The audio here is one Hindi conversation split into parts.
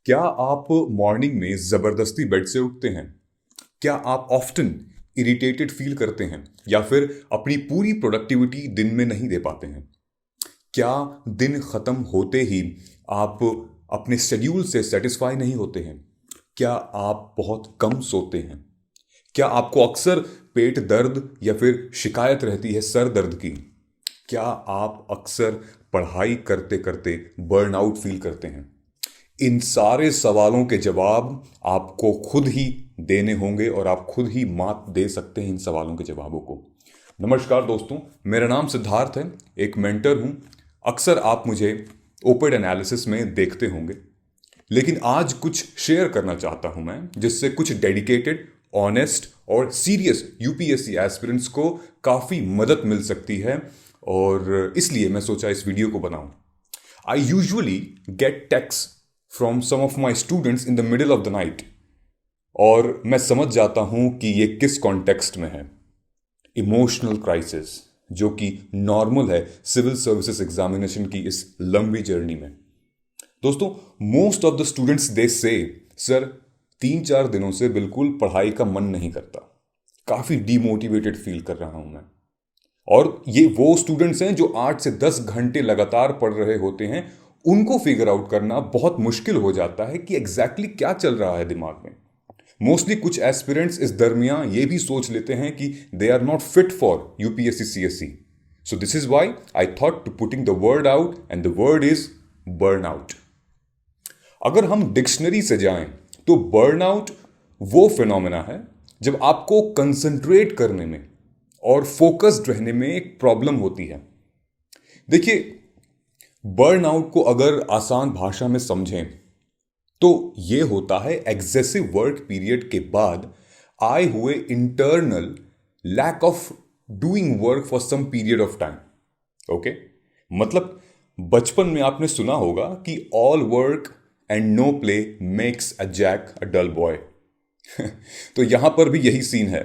क्या आप मॉर्निंग में जबरदस्ती बेड से उठते हैं? क्या आप ऑफ्टन इरिटेटेड फील करते हैं या फिर अपनी पूरी प्रोडक्टिविटी दिन में नहीं दे पाते हैं? क्या दिन खत्म होते ही आप अपने शेड्यूल से सेटिस्फाई नहीं होते हैं? क्या आप बहुत कम सोते हैं? क्या आपको अक्सर पेट दर्द या फिर शिकायत रहती है सर दर्द की? क्या आप अक्सर पढ़ाई करते करते बर्नआउट फील करते हैं? इन सारे सवालों के जवाब आपको खुद ही देने होंगे और आप खुद ही मात दे सकते हैं इन सवालों के जवाबों को। नमस्कार दोस्तों, मेरा नाम सिद्धार्थ है, एक मेंटर हूं। अक्सर आप मुझे ओपेड एनालिसिस में देखते होंगे, लेकिन आज कुछ शेयर करना चाहता हूं मैं, जिससे कुछ डेडिकेटेड, ऑनेस्ट और सीरियस यूपीएससी एस्पिरेंट्स को काफ़ी मदद मिल सकती है और इसलिए मैं सोचा इस वीडियो को बनाऊं। I usually get text from some of my students in the middle of the night और मैं समझ जाता हूं कि ये किस कॉन्टेक्स्ट में है। इमोशनल क्राइसिस, जो कि नॉर्मल है सिविल सर्विसेज एग्जामिनेशन की इस लंबी जर्नी में। दोस्तों, most of the students they से सर 3-4 दिनों से बिल्कुल पढ़ाई का मन नहीं करता, काफ़ी डीमोटिवेटेड फील कर रहा हूं मैं। और ये वो स्टूडेंट्स हैं जो 8 से 10 घंटे लगातार पढ़ रहे होते हैं। उनको फिगर आउट करना बहुत मुश्किल हो जाता है कि एग्जैक्टली क्या चल रहा है दिमाग में। मोस्टली कुछ एस्पिरेंट्स इस दरमियान ये भी सोच लेते हैं कि they are not fit for UPSC CSE. So this is why I thought to putting the word out and the word is burnout. अगर हम डिक्शनरी से जाएं तो बर्नआउट वो फिनोमेना है जब आपको कंसंट्रेट करने में और फोकस्ड रहने में एक प्रॉब्लम होती है। देखिए, बर्नआउट को अगर आसान भाषा में समझें तो यह होता है एक्सेसिव वर्क पीरियड के बाद आए हुए internal lack of doing work for some period of time. Okay, मतलब बचपन में आपने सुना होगा कि all work and no play makes a Jack a dull boy. तो यहां पर भी यही सीन है।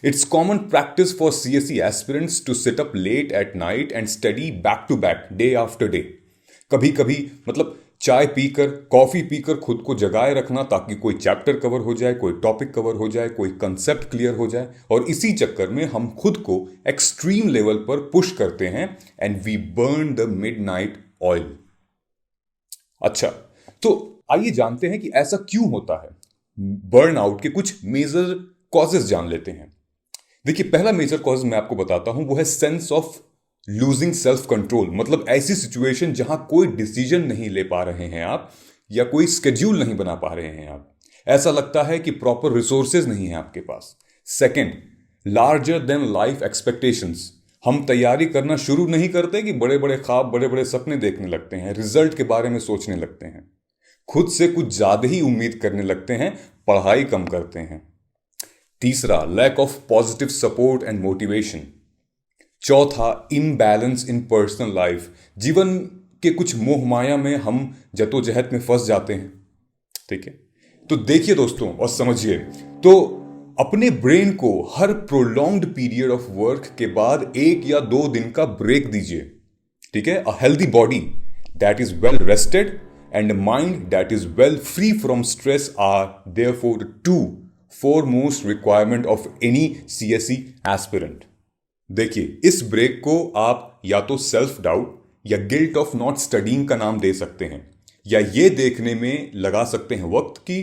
It's common practice for CSE aspirants to sit up late at night and study back to back, day after day. कभी कभी मतलब चाय पीकर, कॉफी पीकर खुद को जगाए रखना ताकि कोई चैप्टर कवर हो जाए, कोई टॉपिक कवर हो जाए, कोई कंसेप्ट क्लियर हो जाए, और इसी चक्कर में हम खुद को एक्सट्रीम लेवल पर पुश करते हैं and we burn the midnight oil. अच्छा, तो आइए जानते हैं कि ऐसा क्यों होता है। बर्नआउट के कुछ मेजर कॉजेज जान लेते हैं। देखिए, पहला मेजर कॉज मैं आपको बताता हूं, वो है sense of losing self control. मतलब ऐसी सिचुएशन जहां कोई डिसीजन नहीं ले पा रहे हैं आप, या कोई स्केड्यूल नहीं बना पा रहे हैं आप। ऐसा लगता है कि प्रॉपर रिसोर्सेज नहीं है आपके पास। Second, larger than life expectations. हम तैयारी करना शुरू नहीं करते कि बड़े बड़े ख्वाब, बड़े बड़े सपने देखने लगते हैं, रिजल्ट के बारे में सोचने लगते हैं, खुद से कुछ ज्यादा ही उम्मीद करने लगते हैं, पढ़ाई कम करते हैं। तीसरा, lack of positive support and motivation. चौथा, इम्बैलेंस इन पर्सनल लाइफ। जीवन के कुछ मोह माया में हम जद्दोजहद में फंस जाते हैं। ठीक है, तो देखिए दोस्तों और समझिए, तो अपने ब्रेन को हर प्रोलॉन्ग्ड पीरियड ऑफ वर्क के बाद 1 या 2 दिन का ब्रेक दीजिए। ठीक है, a healthy body that is well rested and mind that is well free from stress are therefore to foremost requirement of any CSE aspirant। देखिए, इस ब्रेक को आप या तो सेल्फ डाउट या गिल्ट ऑफ नॉट स्टडीइंग का नाम दे सकते हैं, या ये देखने में लगा सकते हैं वक्त कि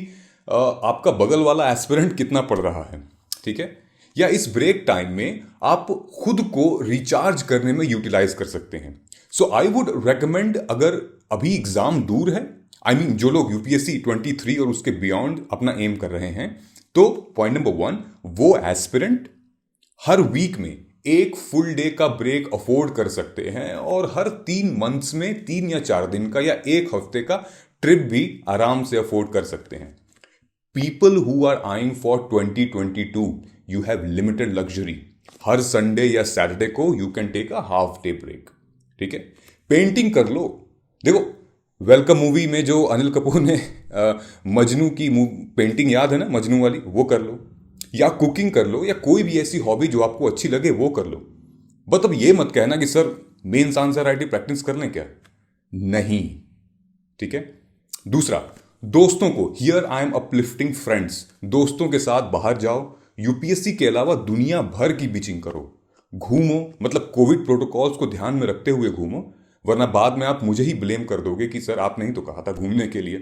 आपका बगल वाला एस्पिरेंट कितना पढ़ रहा है। ठीक है, या इस ब्रेक टाइम में आप खुद को रिचार्ज करने में यूटिलाइज कर सकते हैं। सो आई वुड रेकमेंड, अगर अभी एग्जाम दूर है, जो लोग यूपीएससी 23 और उसके बियॉन्ड अपना एम कर रहे हैं, तो पॉइंट नंबर 1, वो एस्पिरेंट हर वीक में 1 फुल डे का ब्रेक अफोर्ड कर सकते हैं और हर 3 मंथ्स में 3 या 4 दिन का या 1 हफ्ते का ट्रिप भी आराम से अफोर्ड कर सकते हैं। People who are eyeing for 2022, you have limited luxury. हर संडे या सैटरडे को you can take a half day break. ठीक है, पेंटिंग कर लो। देखो, वेलकम मूवी में जो अनिल कपूर ने मजनू की पेंटिंग याद है ना, मजनू वाली, वो कर लो, या कुकिंग कर लो, या कोई भी ऐसी हॉबी जो आपको अच्छी लगे वो कर लो। बट अब ये मत कहना कि sir mains answer writing practice कर लें क्या, नहीं। ठीक है। दूसरा, दोस्तों को, here I am uplifting friends, दोस्तों के साथ बाहर जाओ, यूपीएससी के अलावा दुनिया भर की बिचिंग करो, घूमो, मतलब कोविड प्रोटोकॉल्स को ध्यान में रखते हुए घूमो, वरना बाद में आप मुझे ही ब्लेम कर दोगे कि सर आपने ही तो कहा था घूमने के लिए।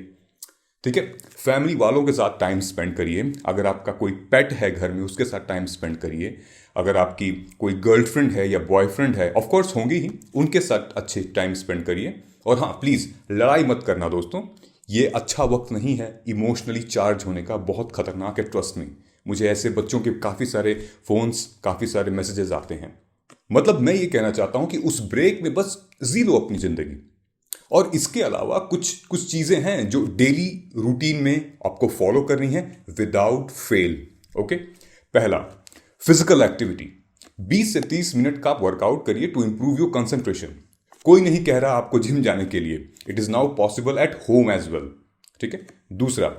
ठीक है, फैमिली वालों के साथ टाइम स्पेंड करिए, अगर आपका कोई पेट है घर में उसके साथ टाइम स्पेंड करिए, अगर आपकी कोई गर्लफ्रेंड है या बॉयफ्रेंड है, ऑफ कोर्स होंगी ही, उनके साथ अच्छे टाइम स्पेंड करिए। और हाँ, प्लीज़ लड़ाई मत करना दोस्तों, ये अच्छा वक्त नहीं है इमोशनली चार्ज होने का, बहुत खतरनाक है, ट्रस्ट में। मुझे ऐसे बच्चों के काफ़ी सारे फोन्स, काफ़ी सारे मैसेजेस आते हैं। मतलब मैं ये कहना चाहता हूं कि उस ब्रेक में बस जी लो अपनी जिंदगी। और इसके अलावा कुछ कुछ चीज़ें हैं जो डेली रूटीन में आपको फॉलो करनी है विदाउट फेल। ओके, पहला, फिजिकल एक्टिविटी, 20 से 30 मिनट का आप वर्कआउट करिए टू इंप्रूव योर कंसंट्रेशन। कोई नहीं कह रहा आपको जिम जाने के लिए, it is now possible at home as well. ठीक है, दूसरा,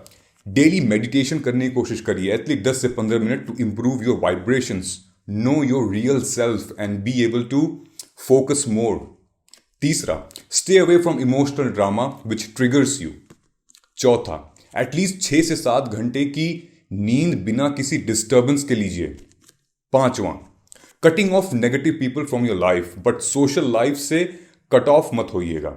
डेली मेडिटेशन करने की कोशिश करिए, एटलीस्ट 10 से 15 minute to improve your vibrations, know your real self and be able to focus more. तीसरा, stay away from emotional drama which triggers you. चौथा, एटलीस्ट 6 से 7 घंटे की नींद बिना किसी डिस्टर्बेंस के लीजिए। पांचवा, cutting of negative people from your life, but social life से कट ऑफ मत होइएगा।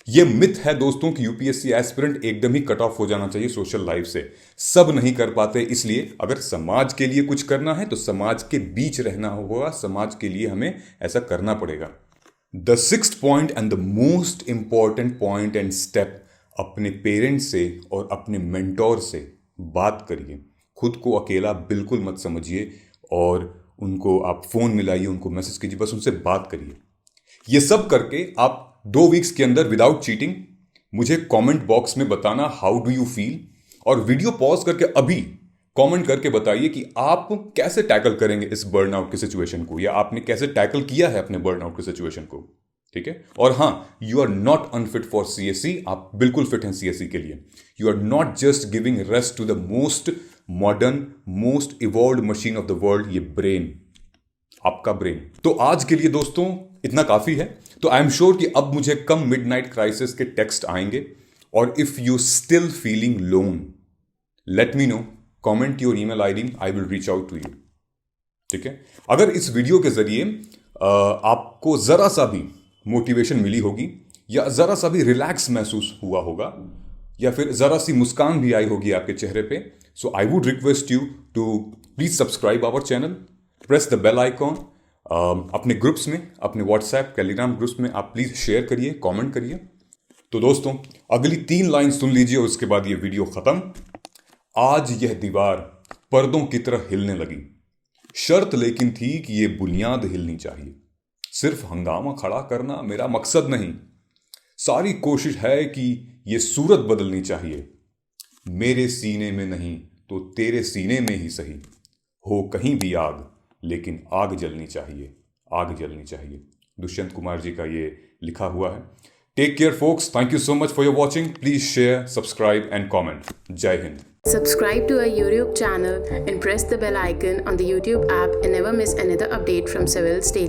यह मिथ है दोस्तों कि यूपीएससी एस्पिरेंट एकदम ही कट ऑफ हो जाना चाहिए सोशल लाइफ से। सब नहीं कर पाते, इसलिए अगर समाज के लिए कुछ करना है तो समाज के बीच रहना होगा, समाज के लिए हमें ऐसा करना पड़ेगा। The sixth point and the most important point and step, अपने पेरेंट्स से और अपने मेंटोर से बात करिए। खुद को अकेला बिल्कुल मत समझिए और उनको आप फोन मिलाइए, उनको मैसेज कीजिए, बस उनसे बात करिए। ये सब करके आप 2 वीक्स के अंदर विदाउट चीटिंग मुझे कमेंट बॉक्स में बताना हाउ डू यू फील, और वीडियो पॉज करके अभी कमेंट करके बताइए कि आप कैसे टैकल करेंगे इस बर्नआउट की सिचुएशन को, या आपने कैसे टैकल किया है अपने बर्नआउट की सिचुएशन को। ठीक है, और हाँ, you are not unfit for CSE, आप बिल्कुल फिट हैं सीएससी के लिए। You are not just giving rest to the most modern, most evolved machine of the world, ये ब्रेन, आपका ब्रेन। तो आज के लिए दोस्तों इतना काफी है। तो आई एम श्योर कि अब मुझे कम मिडनाइट क्राइसिस के टेक्स्ट आएंगे, और if you still feeling lone, let me know, comment your email ID, I will reach out to you. ठीक है, अगर इस वीडियो के जरिए आपको जरा सा भी मोटिवेशन मिली होगी, या जरा सा भी रिलैक्स महसूस हुआ होगा, या फिर जरा सी मुस्कान भी आई होगी आपके चेहरे पे, so I would request you to please subscribe our channel, press the bell icon. अपने ग्रुप्स में, अपने व्हाट्सएप टेलीग्राम ग्रुप्स में आप प्लीज शेयर करिए, कमेंट करिए। तो दोस्तों अगली 3 लाइन सुन लीजिए और उसके बाद ये वीडियो खत्म। आज यह दीवार पर्दों की तरह हिलने लगी, शर्त लेकिन थी कि ये बुनियाद हिलनी चाहिए। सिर्फ हंगामा खड़ा करना मेरा मकसद नहीं, सारी कोशिश है कि ये सूरत बदलनी चाहिए। मेरे सीने में नहीं तो तेरे सीने में ही सही, हो कहीं भी आग, लेकिन आग जलनी चाहिए, आग जलनी चाहिए। दुष्यंत कुमार जी का ये लिखा हुआ है। Take care folks, thank you so much for your watching. Please share, subscribe and comment. Jai Hind. Subscribe to our YouTube channel and press the bell icon on the YouTube app and never miss another update from Civil's Daily.